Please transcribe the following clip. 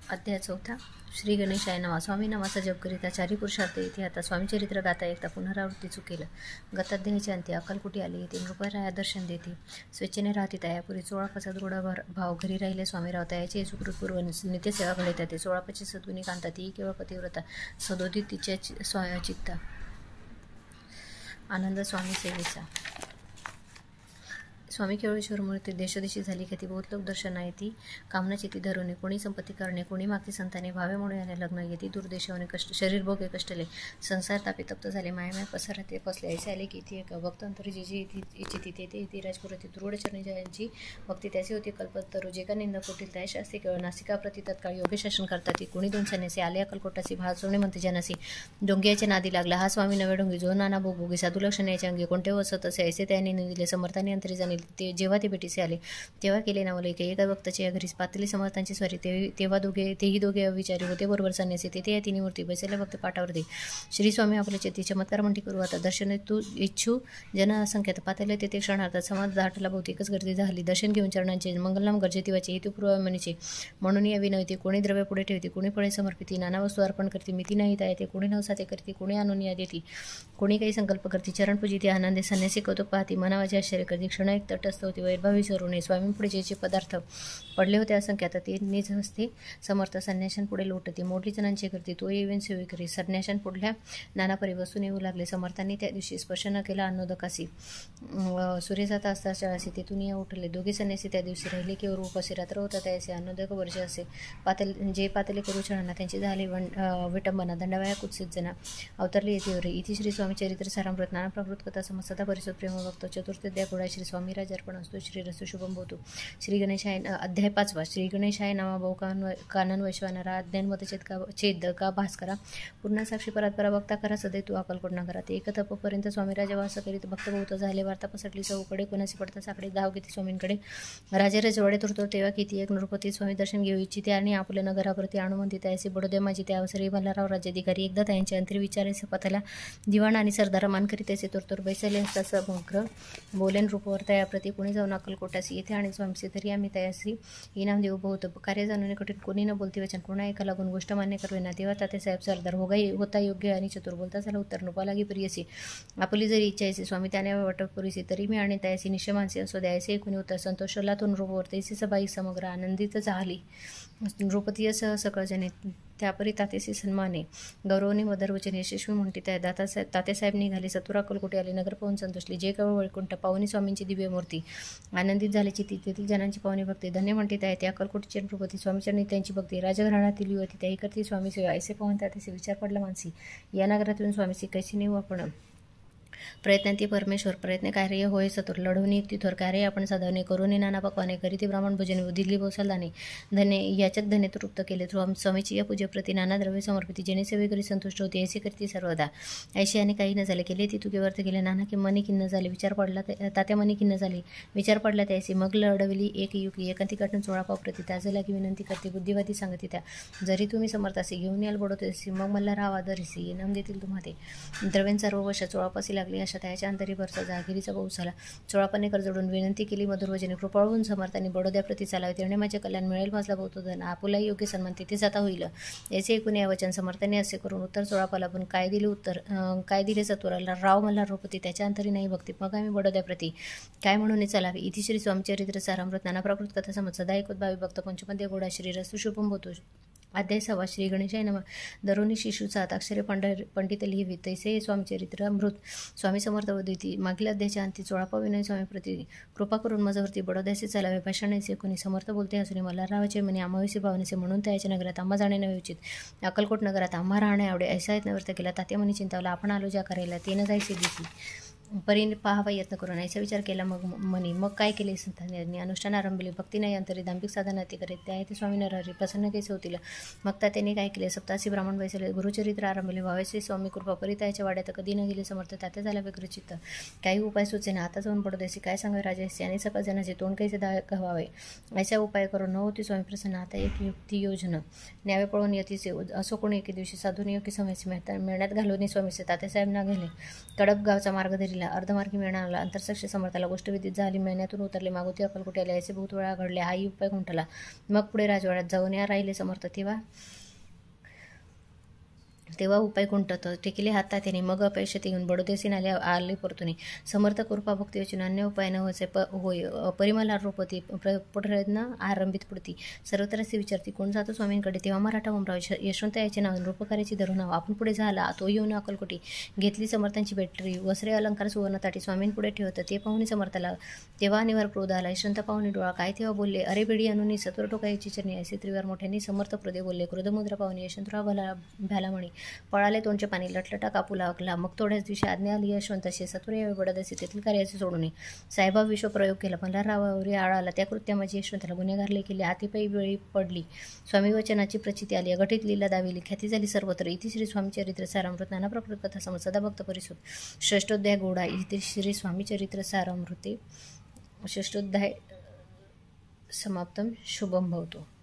अध्याय 4 श्री गणेशाय नमः. स्वामी नामाचा जप करीता चारी पुरुषार्थ येथे आता स्वामी चरित्र गाता एकता पुनरावृत्ती चुकेल. गताध्यायाचे अंती अक्कलकोटी आले येथे नृपराया दर्शन देते. स्वेच्छेने राहती तयापुरी 16 दृढ भाव घरी राहिले स्वामीराव तयाचे सुकृतपूर्व नित्यसेवा घडे ते 16 सद्गुणी कांता ती केवळ पतिव्रता सदोदित तिच्या चित्ता आनंद स्वामी सेवेचा. स्वामी केवळेश्वर मूर्ती देशोदेशी झाली की ती बहुत लोक दर्शन येती कामनाची ती धरुणी कोणी संपत्ती करणे कोणी मागती संताने भावे म्हणून याने लग्न येती दूरदेशाने कष्ट शरीर भोगे कष्टले संसार तापे तप्त झाले मायामाय पसरा ते फसले ऐसे आले की ती एका भक्तांतरी जे जे इच्छिती ते ते राजपुरती दृढ चरणी ज्यांची भक्ती त्याचे होती कल्पतरू जे का निंदा कोटील त्या शास्त्री केवळ नासिका प्रति तत्काळ योग्य शासन करतात ती कोणी दोन सन्यासी आले अक्कलकोटासी भात सोडणे म्हणते जनसी डोंगियाच्या नादी लागला हा स्वामी नवे डोंगी जो नाना भोगभोगी साधू लक्षण याच्या अंगी कोणते वसत असे ऐसे त्याने दिले समर्थाने अंतरी जाणील ते जेव्हा ते भेटीसे आले तेव्हा केले नावले की एका भक्ताच्या या घरी पातळी समर्थांची स्वारी तेव्हा तेही दोघे अविचारी होते बरोबर सन्यासी तेथे या तिन्ही मूर्ती बसलेल्या भक्त पाठावर दे श्री स्वामी आपले चेती चमत्कार म्हणती करू आता दर्शन तू इच्छू जन असंख्यात पातळले तेथे क्षणार्थ समाज दाटला बहुतेकच गर्दी झाली दर्शन घेऊन चरणांचे मंगलनाम गरजेती वाचे हेतुपूर्व म्हणीचे म्हणून या विनवती कोणी द्रव्य पुढे ठेवते कोणी फळे समर्पिती नाना वस्तू अर्पण करते मिती नाही येते कोणी नवसाचे करते कोणी आणून या देती कोणी काही संकल्प करते चरण पूजिती आनंदे सन्यासी कौतुक पाहती मनावाचे आश्चर्य करते क्षण एक तटस्थ होती वैरभावी सरुणे स्वामींपुढे जे पदार्थ पडले होते असंख्यात ते निज हस्ते समर्थ संन्याशांपुढे लोटती मोठी जणांची करते तो येऊन सेवी करी संन्याशांपुढल्या नाना परिवस्तून येऊ लागले समर्थांनी त्या दिवशी स्पर्श न केला अन्नोदकासी सूर्य जात असता असे तेथून या उठले दोघे संन्यासी त्या दिवशी राहिले केवळ उपाशी रात्र होता त्याचे अन्नोदक वर्ष असे पातले करू चरणांना त्यांची झाली विटंबना दंडवाया कुत्सित जना अवतरली येते इथे श्री स्वामी चरित्र सारामृत नाना प्रकृत कथा समसदा परिसर प्रेम भक्त चतुर्थध्याय पुढा श्री स्वामी राज अर्पण असतो श्री रसु शुभम भवतु. श्री गणेशाय अध्याय 5 श्री गणेशाय नामा भाऊ कानन वैश्वानरा अज्ञानमत छेद का भास्करा पूर्ण साक्षी परात्परा भक्ता करा सदै तू अक्कलकोट नगरात एक तपपर्यंत स्वामी राजा वास करीत भक्त बहुत झाले वार्ता पसरली चौकडे कोणाशी पडता साकडे धाव घेते स्वामींकडे राजे रजवाडे तुरतो तेव्हा किती एक नृपती स्वामी दर्शन घेऊ इच्छिते आणि आपल्या नगराप्रती आणुमंती त्याचे बडोदे माझी त्या अवसरी मल्हारराव राज्याधिकारी एकदा त्यांच्या अंतरी विचारे सपथाला दिवाण आणि सरदार मानकरी त्याचे तुरतुर बैसले असता समग्र बोलेन रूपवर त्याप्रती कोणी जाऊन अक्कलकोटासी येथे आणि स्वामीचे तरी आम्ही तयासी इनाम देऊ बहुत कार्य जाणून कठीण कोणी न बोलती वचन कोणा एका लागून गोष्ट मान्य करवेना तेव्हा तात्यासाहेब सरदार होता योग्य आणि चतुर बोलता झाला उत्तर नुपा लागी प्रियसी आपली जरी इच्छा असे स्वामी त्याने वाटप पुरीसी तरी मी आणि तयासी निश्चय मानसी असो द्यायचे कोणी उत्तर संतोषला तो नृपवर तैसी सबाई समग्र आनंदित झाली नृपतीय सह सकळ जने त्यापरी तातेसी सन्माने गौरवने मदरवचन यशस्वी म्हणते त्या तात्यासाहेब निघाले सतुरा अक्कलकोटी आले नगर पाहून संतोषले जे केवळ वैकुंठ पावनी स्वामींची दिव्य मूर्ती आनंदित झाल्याची तेथील जनांची पावनी भक्ती धन्य म्हणते त्या अक्कलकोटीचे नृपती स्वामीचरणी त्यांची भक्ती राजघराण्यातील युवती त्याही करती स्वामी सेवा ऐसे पाहून त्याचे विचार पडला मानसी या नगरातून स्वामीची कैसी नेऊ आपण प्रयत्नांती परमेश्वर प्रयत्न कार्य होय सतुर लढवणी तिथोर कार्य आपण साधवणे करुणे नाना पकवाने करीती ब्राह्मण भोजन दिल्ली भोसालदाने धने याचक धने तृप्त केले स्वामीची या पूजेप्रती नाना द्रव्य समर्पिती जेणे सेवे करी संतुष्ट होती ऐसे करती सर्वदा ऐशी आणि काही न झाले केले ती तुके वर्त गेले नाना मनी खिन्न झाले विचार पडला तात्या मनी खिन्न झाले विचार पडला त्याशी मग लढविली एक युकी एकांतिकाटून 16 पावप्रती त्याचे की विनंती करते बुद्धिवादी सांगते त्या जरी तुम्ही समर्थासी घेऊन याल बडोतेसी मग मला राहा दरीसी इनाम देतील तुम्हाला द्रव्यां सर्व वर्ष 16 पासी लागली अशा त्याच्या अंतरी भरसा जहागिरीचा पाऊस झाला 16 पानेकर जोडून विनंती केली मधुरवचने कृपाळून समर्थांनी बडोद्याप्रती चालावे तेणे माझे कल्याण मिळेल माझला बहुत धन आपुलाही योग्य सन्मान तिथे जाता होईल याचे ऐकून या वचन समर्थांनी असे करून उत्तर 16 पाला पण काय दिले उत्तर काय दिले चतुराला राव मला रोपती त्याच्या अंतरी नाही भक्ती मग आम्ही बडोद्याप्रती काय म्हणून चालावे इथे श्री स्वामीचरित्र सारामृत नाना प्राकृत कथा समज सदा ऐकत भावी भक्त पंचमध्ये गोडा श्री रसु शुभम होतो. अध्याय 6 श्री गणेशाय नमः दरोनी शिशूचा अक्षरे पंडित लिहिवी तैसे स्वामीचरित्र अमृत स्वामी समर्थ वदिती मागील अध्यायाच्या अंती 16 विनय स्वामी प्रति कृपा करून माझ्यावरती बडोद्याचे चालावे भाषणाचे कोणी समर्थ बोलते असून मला रावाचे म्हणे आम्हाविषयी भावनेचे म्हणून त्याच्या नगरात आम्हा जाणे नवे उचित अक्कलकोट नगरात आम्हा राहणे आवडे ऐसा यत्न व्यर्थ केला तात्या म्हणे चिंतावला आपण आलो ज्या करायला ते न जायचे दिसी परीने पाहावा यत्न करून ऐसा विचार केला मग काय केले संतांनी अनुष्ठान आरंभले भक्ती नाही अंतरी दांभिक साधना ते करीत त्या ते स्वामी नरहरी प्रसन्न कैसे होतील मग त्याने काय केले सप्तासी ब्राह्मण बैसले गुरुचरित्र आरंभले व्हावेसे स्वामी कृपा परितायाच्या वाड्यात कधी न गेले समर्थ तात्या झाला व्यग्रचित्त काही उपाय सुचेना आता जाऊन पडदेसी काय सांगावे राजाशी आणि सकळ जनाचे तोंड कैसे दायक व्हावे ऐसा उपाय करून न होती स्वामी प्रसन्न आता एक युक्ती योजना न्यावे पळून येतीचे असो कोणी एके दिवशी साधून योग्य समयची मेहनत घालून स्वामीचे तात्यासाहेब ना गेले कडप गावचा मार्ग धरले केला. अर्धमार्गी मिळणारा अंतरसाक्षी समर्थाला गोष्ट विदित झाली. महिन्यातून उतरले. मागोती अक्कलकोटी आले. याचे बहुत वेळा घडले. हाही उपाय खुंटला. मग पुढे राजवाड्यात जाऊन राहिले समर्थ. तेव्हा उपाय खुंटत टेकिले हात तात्याने. मग अपयश येऊन बडोदेसीन आले परतुनी. समर्थ कृपा भक्ती वचन अन्य उपाय न होय. परिमल आरोपती प्रयत्न आरंभित पुढती. सर्वत्र असे विचारती कोण जातो स्वामींकडे. तेव्हा मराठा उमराव यशवंत याचे नाव रूपकार्याची धरून नाव. आपण पुढे झाला. तो येऊन अक्कलकोटी. घेतली समर्थांची बॅटरी. वस्त्रे अलंकार सुवर्ण ताटी स्वामीं पुढे ठेवत. ते पाहुणे समर्थाला तेव्हा निवार क्रोध आला. यशवंत पाहुणे डोळा काय तेव्हा बोलले. अरे बेडी अनुनी सत्वर टोकायची चरणी ऐसे त्रिवार मोठ्यांनी समर्थ प्रदे बोलले. क्रोधमुद्रा पाहुणे यशवंतराव भ्याला म्हणी. पळाले तोंडचे पाणी. लटलटा कापू लागला. मग थोड्याच दिवशी आज्ञा आली यशवंताशी. सत्वर यावे बडोदेसी तेथील कार्याचे सोडू नये. साहेबा विश्वप्रयोग केला. मल्हाररावावरी आळा आला. त्या कृत्यामध्ये यशवंताला गुन्हेगारले केले. हातीपायी वेळी पडली. स्वामी वचनाची प्रचिती आली. अघटित लीला दाविली. ख्याती झाली सर्वत्र. इति श्री स्वामी चरित्र सारामृत नाना प्रकृत कथा समज सदा भक्त परिसुत. षष्ठोध्याय गोडा. इति श्री स्वामी चरित्र सारामृते षष्ठोध्याय समाप्तम. शुभम भवतु.